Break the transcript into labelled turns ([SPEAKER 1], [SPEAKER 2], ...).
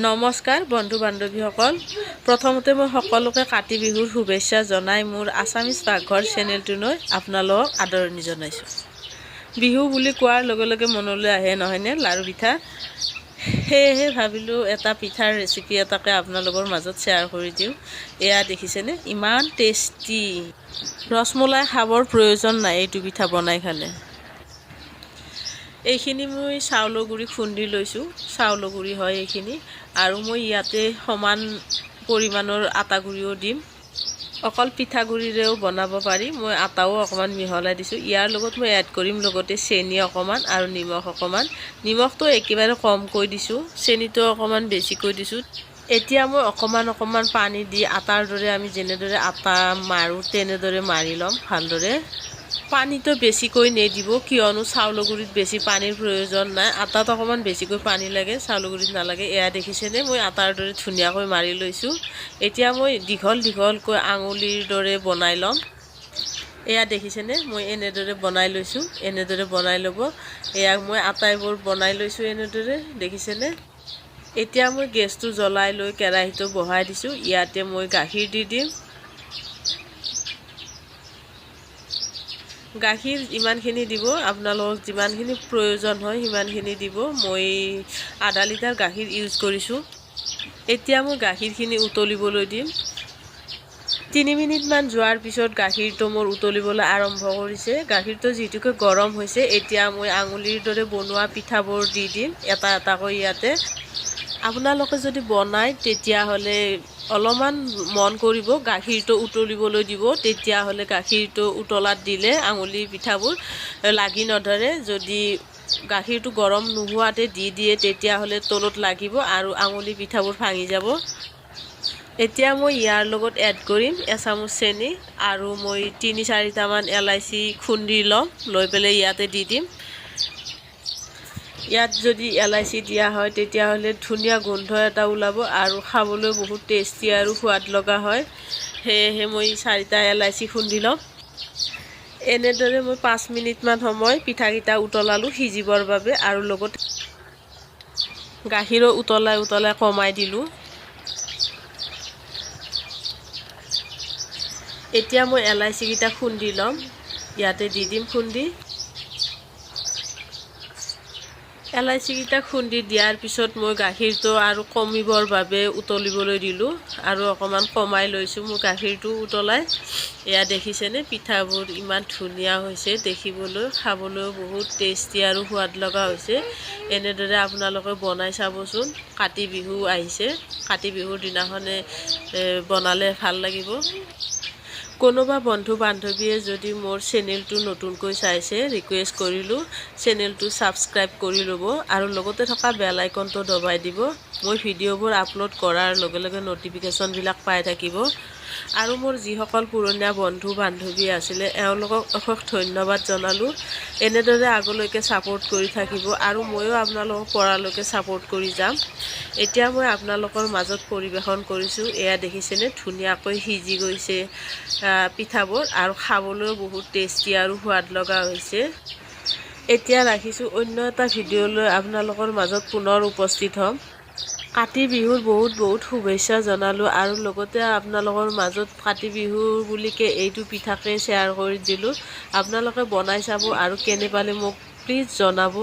[SPEAKER 1] নমস্কাৰ বন্ধু বান্ধৱীসকল প্ৰথমতে মই সকলোকে কাতি বিহুৰ শুভেচ্ছা জনাই মোৰ আছামিজ পাকঘৰ চেনেলটোলৈ আপোনালোকক আদৰণি জনাইছোঁ। বিহু বুলি কোৱাৰ লগে লগে মনলৈ আহে নহয়নে লাড়ু পিঠা। সেয়েহে ভাবিলোঁ এটা পিঠাৰ ৰেচিপি এটাকে আপোনালোকৰ মাজত শ্বেয়াৰ কৰি দিওঁ। এয়া দেখিছেনে ইমান টেষ্টি, ৰসমলাই খাবৰ প্ৰয়োজন নাই এইটো পিঠা বনাই খালে। এইখিনি মই চাউলৰ গুড়ি খুন্দি লৈছোঁ, চাউলৰ গুড়ি হয় এইখিনি, আৰু মই ইয়াতে সমান পৰিমাণৰ আটা গুড়িও দিম। অকল পিঠাগুড়িৰেও বনাব পাৰি, মই আটাও অকণমান মিহলাই দিছোঁ। ইয়াৰ লগত মই এড কৰিম লগতে চেনি অকণমান আৰু নিমখ অকণমান। নিমখটো একেবাৰে কমকৈ দিছোঁ, চেনিটো অকণমান বেছিকৈ দিছোঁ। এতিয়া মই অকণমান পানী দি আটাৰ দৰে আমি যেনেদৰে আটা মাৰোঁ তেনেদৰে মাৰি ল'ম ভালদৰে। পানীটো বেছিকৈ নিদিব কিয়নো চাউলৰ গুড়িত বেছি পানীৰ প্ৰয়োজন নাই, আটাত অকণমান বেছিকৈ পানী লাগে, চাউলৰ গুড়িত নালাগে। এয়া দেখিছেনে মই আটাৰ দৰে ধুনীয়াকৈ মাৰি লৈছোঁ। এতিয়া মই দীঘলকৈ আঙুলিৰ দৰে বনাই ল'ম। এয়া দেখিছেনে মই এনেদৰে বনাই লৈছোঁ, এনেদৰে বনাই ল'ব। এয়া মই আটাইবোৰ বনাই লৈছোঁ এনেদৰে দেখিছেনে। এতিয়া মই গেছটো জ্বলাই লৈ কেৰাহীটো বহাই দিছোঁ। ইয়াতে মই গাখীৰ দি দিম। গাখীৰ ইমানখিনি দিব, আপোনালোকক যিমানখিনি প্ৰয়োজন হয় সিমানখিনি দিব। মই আধা লিটাৰ গাখীৰ ইউজ কৰিছোঁ। এতিয়া মই গাখীৰখিনি উতলিবলৈ দিম। 3 মিনিটমান যোৱাৰ পিছত গাখীৰটো মোৰ উতলিবলৈ আৰম্ভ কৰিছে। গাখীৰটো যিহেতুকে গৰম হৈছে, এতিয়া মই আঙুলিৰ দৰে বনোৱা পিঠাবোৰ দি দিম এটা এটাকৈ ইয়াতে। আপোনালোকে যদি বনায় তেতিয়াহ'লে অলপমান মন কৰিব গাখীৰটো উতলিবলৈ দিব, তেতিয়াহ'লে গাখীৰটো উতলাত দিলে আঙুলি পিঠাবোৰ লাগি নধৰে। যদি গাখীৰটো গৰম নোহোৱাতে দি দিয়ে তেতিয়াহ'লে তলত লাগিব আৰু আঙুলি পিঠাবোৰ ভাঙি যাব। এতিয়া মই ইয়াৰ লগত এড কৰিম এচামুচ চেনি আৰু মই 3-4টামান এলাইচি খুন্দি ল'ম, লৈ পেলাই ইয়াতে দি দিম। ইয়াত যদি এলাইচি দিয়া হয় তেতিয়াহ'লে ধুনীয়া গোন্ধ এটা ওলাব আৰু খাবলৈ বহুত টেষ্টি আৰু সোৱাদ লগা হয়। সেয়েহে মই 4টা এলাইচি খুন্দি ল'ম। এনেদৰে মই 5 মিনিটমান সময় পিঠাকেইটা উতলালোঁ সিজিবৰ বাবে, আৰু লগত গাখীৰো উতলাই কমাই দিলোঁ। এতিয়া মই এলাইচিকেইটা খুন্দি ল'ম, ইয়াতে দি দিম খুন্দি। এলাইচিকেইটা খুন্দি দিয়াৰ পিছত মই গাখীৰটো আৰু কমিবৰ বাবে উতলিবলৈ দিলোঁ আৰু অকণমান কমাই লৈছোঁ মই গাখীৰটো উতলাই। এয়া দেখিছেনে পিঠাবোৰ ইমান ধুনীয়া হৈছে দেখিবলৈ, খাবলৈও বহুত টেষ্টি আৰু সোৱাদ লগা হৈছে। এনেদৰে আপোনালোকে বনাই চাবচোন। কাতি বিহু আহিছে, কাতি বিহুৰ দিনাখনে বনালে ভাল লাগিব। কোনোবা বন্ধু বান্ধৱীয়ে যদি মোৰ চেনেলটো নতুনকৈ চাইছে ৰিকুৱেষ্ট কৰিলোঁ চেনেলটো ছাবস্ক্ৰাইব কৰি ল'ব আৰু লগতে থকা বেল আইকনটো দবাই দিব। মই ভিডিঅ'বোৰ আপলোড কৰাৰ লগে লগে নটিফিকেশ্যনবিলাক পাই থাকিব। আৰু মোৰ যিসকল পুৰণীয়া বন্ধু বান্ধৱী আছিলে এওঁলোকক অশেষ ধন্যবাদ জনালোঁ। এনেদৰে আগলৈকে ছাপোৰ্ট কৰি থাকিব আৰু ময়ো আপোনালোকক পৰালৈকে ছাপোৰ্ট কৰি যাম। এতিয়া মই আপোনালোকৰ মাজত পৰিৱেশন কৰিছোঁ। এয়া দেখিছেনে ধুনীয়াকৈ সিজি গৈছে পিঠাবোৰ আৰু খাবলৈও বহুত টেষ্টি আৰু সোৱাদ লগা হৈছে। এতিয়া ৰাখিছোঁ, অন্য এটা ভিডিঅ'লৈ আপোনালোকৰ মাজত পুনৰ উপস্থিত হ'ম। কাতি বিহুৰ বহুত শুভেচ্ছা জনালোঁ আৰু লগতে আপোনালোকৰ মাজত কাতি বিহু বুলিকে এইটো পিঠাকে শ্বেয়াৰ কৰি দিলোঁ। আপোনালোকে বনাই চাব আৰু কেনে পালে মোক প্লিজ জনাব।